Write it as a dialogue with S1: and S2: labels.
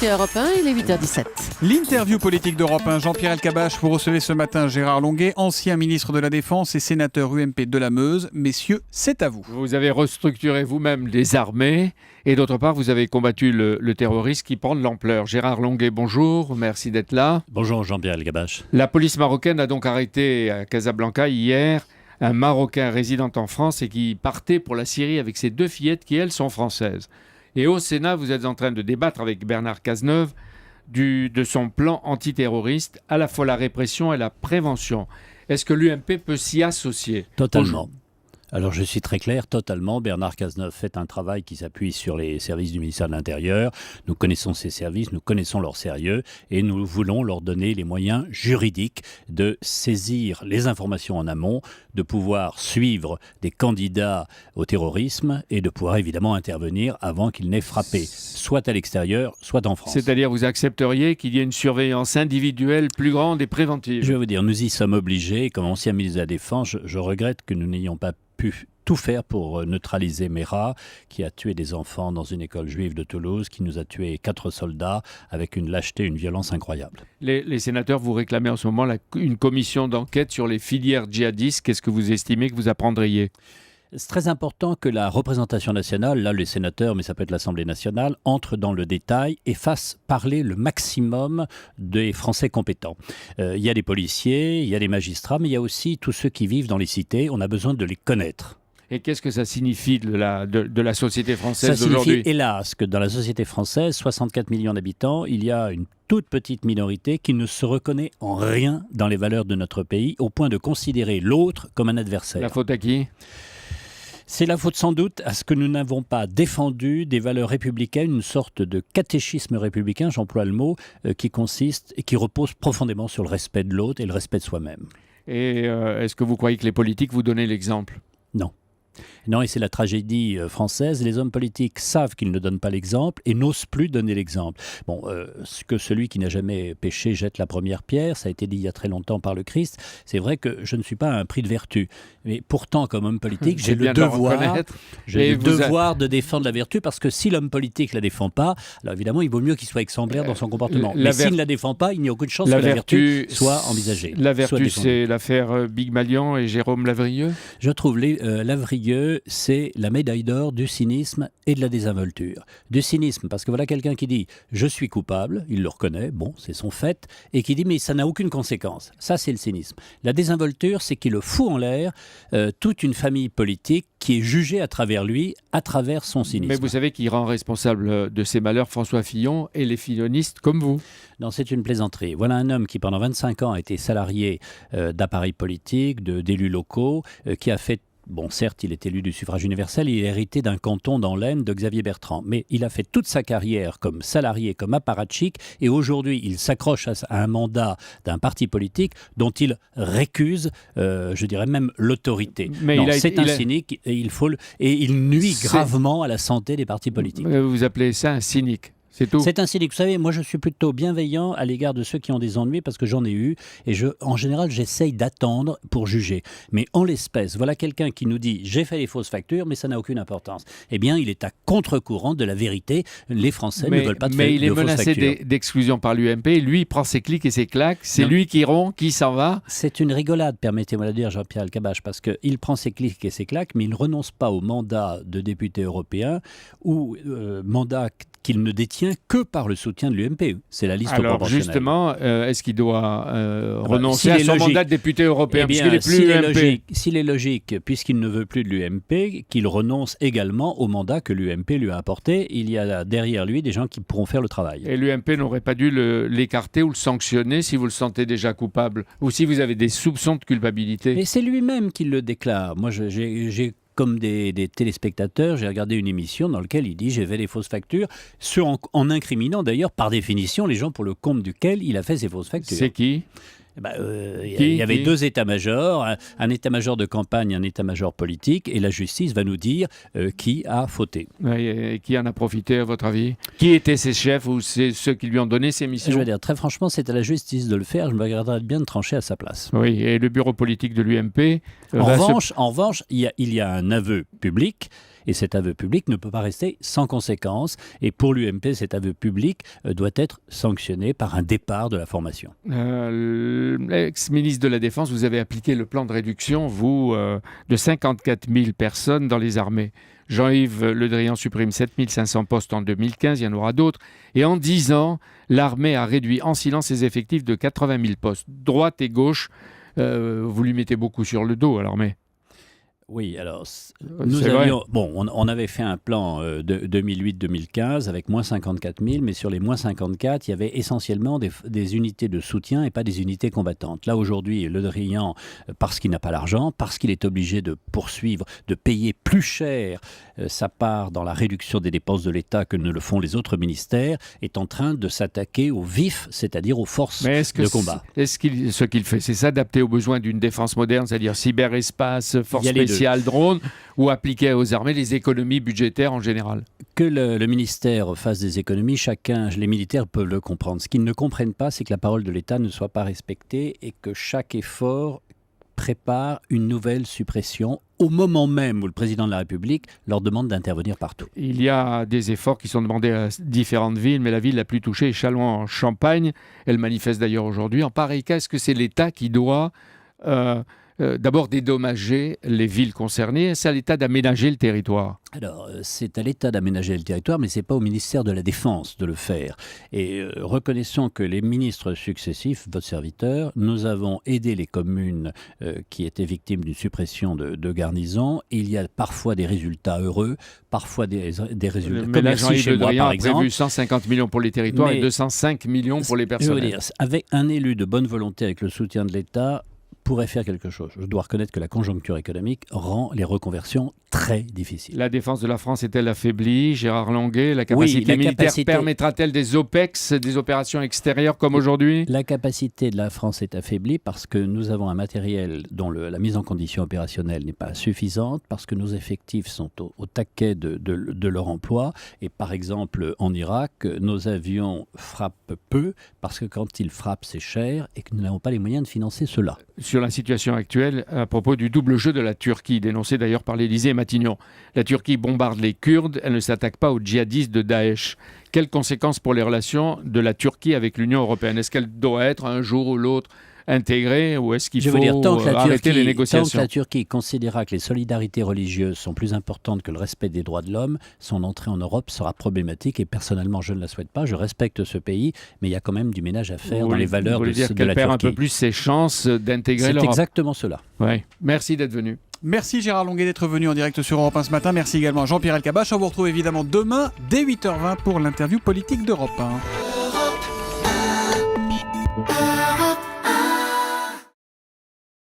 S1: sur Europe 1, il est 8h17.
S2: L'interview politique d'Europe 1, Jean-Pierre Elkabbach, vous recevez ce matin Gérard Longuet, ancien ministre de la Défense et sénateur UMP de la Meuse. Messieurs, c'est à vous.
S3: Vous avez restructuré vous-même les armées et d'autre part, vous avez combattu le terrorisme qui prend de l'ampleur. Gérard Longuet, bonjour, merci d'être là.
S4: Bonjour Jean-Pierre Elkabbach.
S3: La police marocaine a donc arrêté à Casablanca hier un Marocain résidant en France et qui partait pour la Syrie avec ses 2 fillettes qui, elles, sont françaises. Et au Sénat, vous êtes en train de débattre avec Bernard Cazeneuve de son plan antiterroriste, à la fois la répression et la prévention. Est-ce que l'UMP peut s'y associer ?
S4: Totalement. Alors je suis très clair, totalement. Bernard Cazeneuve fait un travail qui s'appuie sur les services du ministère de l'Intérieur. Nous connaissons ces services, nous connaissons leur sérieux et nous voulons leur donner les moyens juridiques de saisir les informations en amont, de pouvoir suivre des candidats au terrorisme et de pouvoir évidemment intervenir avant qu'ils n'aient frappé, soit à l'extérieur, soit en France.
S3: C'est-à-dire vous accepteriez qu'il y ait une surveillance individuelle plus grande et préventive ?
S4: Je vais vous dire, nous y sommes obligés. Comme ancien ministre de la Défense, je regrette que nous n'ayons pas pu tout faire pour neutraliser Mera, qui a tué des enfants dans une école juive de Toulouse, qui nous a tué 4 soldats avec une lâcheté, une violence incroyable.
S3: Les sénateurs, vous réclamez en ce moment une commission d'enquête sur les filières djihadistes. Qu'est-ce que vous estimez que vous apprendriez ?
S4: C'est très important que la représentation nationale, là les sénateurs, mais ça peut être l'Assemblée nationale, entre dans le détail et fasse parler le maximum des Français compétents. Il y a des policiers, il y a des magistrats, mais il y a aussi tous ceux qui vivent dans les cités. On a besoin de les connaître.
S3: Et qu'est-ce que ça signifie de la société française
S4: d'aujourd'hui ? Ça signifie, hélas, que dans la société française, 64 millions d'habitants, il y a une toute petite minorité qui ne se reconnaît en rien dans les valeurs de notre pays, au point de considérer l'autre comme un adversaire.
S3: La faute à qui ?
S4: C'est la faute sans doute à ce que nous n'avons pas défendu des valeurs républicaines, une sorte de catéchisme républicain, j'emploie le mot, qui consiste et qui repose profondément sur le respect de l'autre et le respect de soi-même.
S3: Et est-ce que vous croyez que les politiques vous donnent l'exemple ?
S4: Non. Non, et c'est la tragédie française. Les hommes politiques savent qu'ils ne donnent pas l'exemple et n'osent plus donner l'exemple. Bon, que celui qui n'a jamais péché jette la première pierre, ça a été dit il y a très longtemps par le Christ. C'est vrai que je ne suis pas un prix de vertu. Mais pourtant, comme homme politique, j'ai le devoir de défendre la vertu, parce que si l'homme politique ne la défend pas, alors évidemment, il vaut mieux qu'il soit exemplaire dans son comportement. Mais s'il ne la défend pas, il n'y a aucune chance que la vertu soit envisagée.
S3: La vertu, c'est l'affaire Big Malian et Jérôme Lavrieux ?
S4: Je trouve Lavrieux, c'est la médaille d'or du cynisme et de la désinvolture. Du cynisme, parce que voilà quelqu'un qui dit « je suis coupable », il le reconnaît, bon, c'est son fait, et qui dit « mais ça n'a aucune conséquence ». Ça, c'est le cynisme. La désinvolture, c'est qu'il le fout en l'air toute une famille politique qui est jugée à travers lui, à travers son cynisme.
S3: Mais vous savez qui rend responsable de ces malheurs François Fillon et les fillonistes comme vous ?
S4: Non, c'est une plaisanterie. Voilà un homme qui, pendant 25 ans, a été salarié d'appareils politiques, d'élus locaux, qui a fait... Bon, certes, il est élu du suffrage universel, il est hérité d'un canton dans l'Aisne de Xavier Bertrand. Mais il a fait toute sa carrière comme salarié, comme apparatchik, et aujourd'hui, il s'accroche à un mandat d'un parti politique dont il récuse, je dirais même, l'autorité. Mais c'est un cynique, et il nuit gravement à la santé des partis politiques.
S3: Vous appelez ça un cynique ? C'est tout.
S4: C'est un cynique. Vous savez, moi je suis plutôt bienveillant à l'égard de ceux qui ont des ennuis, parce que j'en ai eu, et en général j'essaye d'attendre pour juger. Mais en l'espèce, voilà quelqu'un qui nous dit « j'ai fait les fausses factures, mais ça n'a aucune importance ». Eh bien, il est à contre-courant de la vérité. Les Français ne veulent pas de fausses factures.
S3: Mais il est menacé d'exclusion par l'UMP. Lui, il prend ses clics et ses claques. C'est lui qui rompt, qui s'en va.
S4: C'est une rigolade, permettez-moi de le dire, Jean-Pierre Elkabbach, parce qu'il prend ses clics et ses claques, mais il ne renonce pas au mandat de député européen ou mandat qu'il ne détient que par le soutien de l'UMP. C'est la liste proportionnelle.
S3: Alors justement, est-ce qu'il doit renoncer à son mandat de député européen, puisqu'il n'est plus UMP ?
S4: S'il est logique, puisqu'il ne veut plus de l'UMP, qu'il renonce également au mandat que l'UMP lui a apporté. Il y a derrière lui des gens qui pourront faire le travail.
S3: Et l'UMP n'aurait pas dû l'écarter ou le sanctionner si vous le sentez déjà coupable, ou si vous avez des soupçons de culpabilité ?
S4: Et c'est lui-même qui le déclare. Moi, j'ai comme des téléspectateurs, j'ai regardé une émission dans laquelle il dit « j'ai fait des fausses factures », en incriminant d'ailleurs par définition les gens pour le compte duquel il a fait ces fausses factures.
S3: C'est qui ?
S4: Il y avait 2 états-majors, un état-major de campagne, un état-major politique, et la justice va nous dire qui a fauté.
S3: Et qui en a profité, à votre avis ? Qui étaient ses chefs ou ceux qui lui ont donné ces missions ?
S4: Je veux dire, très franchement, c'est à la justice de le faire. Je me regarderais bien de trancher à sa place.
S3: Oui, et le bureau politique de l'UMP...
S4: En revanche, il y a un aveu public. Et cet aveu public ne peut pas rester sans conséquence. Et pour l'UMP, cet aveu public doit être sanctionné par un départ de la formation.
S3: L'ex-ministre de la Défense, vous avez appliqué le plan de réduction, vous, de 54 000 personnes dans les armées. Jean-Yves Le Drian supprime 7 500 postes en 2015, il y en aura d'autres. Et en 10 ans, l'armée a réduit en silence ses effectifs de 80 000 postes. Droite et gauche, vous lui mettez beaucoup sur le dos à l'armée.
S4: Oui, alors on avait fait un plan de 2008-2015 avec moins 54 000, mais sur les moins 54, il y avait essentiellement des unités de soutien et pas des unités combattantes. Là, aujourd'hui, Le Drian, parce qu'il n'a pas l'argent, parce qu'il est obligé de poursuivre, de payer plus cher sa part dans la réduction des dépenses de l'État que ne le font les autres ministères, est en train de s'attaquer au vif, c'est-à-dire aux forces de combat.
S3: Ce qu'il fait, c'est s'adapter aux besoins d'une défense moderne, c'est-à-dire cyberespace, force spéciale, drone, ou appliquer aux armées les économies budgétaires en général?
S4: Que le ministère fasse des économies, les militaires peuvent le comprendre. Ce qu'ils ne comprennent pas, c'est que la parole de l'État ne soit pas respectée et que chaque effort prépare une nouvelle suppression au moment même où le président de la République leur demande d'intervenir partout.
S3: Il y a des efforts qui sont demandés à différentes villes, mais la ville la plus touchée est Châlons-en-Champagne. Elle manifeste d'ailleurs aujourd'hui. En pareil cas, est-ce que c'est l'État qui doit d'abord dédommager les villes concernées? Est-ce à l'État d'aménager le territoire?
S4: Alors, c'est à l'État d'aménager le territoire, mais ce n'est pas au ministère de la Défense de le faire. Et reconnaissons que les ministres successifs, votre serviteur, nous avons aidé les communes qui étaient victimes d'une suppression de garnison. Il y a parfois des résultats heureux, parfois des résultats...
S3: Mais là, Jean-Yves Le Drian a
S4: exemple,
S3: prévu 150 millions pour les territoires et 205 millions pour les personnels.
S4: Je veux dire, avec un élu de bonne volonté, avec le soutien de l'État, pourrait faire quelque chose. Je dois reconnaître que la conjoncture économique rend les reconversions très difficiles.
S3: La défense de la France est-elle affaiblie? Gérard Longuet, la capacité militaire permettra-t-elle des OPEX, des opérations extérieures comme aujourd'hui?
S4: La capacité de la France est affaiblie parce que nous avons un matériel dont la mise en condition opérationnelle n'est pas suffisante, parce que nos effectifs sont au taquet de leur emploi. Et par exemple, en Irak, nos avions frappent peu parce que quand ils frappent, c'est cher et que nous n'avons pas les moyens de financer cela.
S3: Sur la situation actuelle, à propos du double jeu de la Turquie, dénoncé d'ailleurs par l'Élysée et Matignon. La Turquie bombarde les Kurdes, elle ne s'attaque pas aux djihadistes de Daesh. Quelles conséquences pour les relations de la Turquie avec l'Union européenne? Est-ce qu'elle doit être un jour ou l'autre intégrée, ou est-ce qu'il faut arrêter les négociations?
S4: Tant que la Turquie considérera que les solidarités religieuses sont plus importantes que le respect des droits de l'homme, son entrée en Europe sera problématique et personnellement je ne la souhaite pas. Je respecte ce pays, mais il y a quand même du ménage à faire dans les valeurs de la Turquie.
S3: Qu'elle perd un peu plus ses chances d'intégrer l'Europe.
S4: C'est exactement cela.
S3: Ouais. Merci d'être venu.
S2: Merci Gérard Longuet d'être venu en direct sur Europe 1 ce matin. Merci également à Jean-Pierre Elkabbach. On vous retrouve évidemment demain dès 8h20 pour l'interview politique d'Europe 1.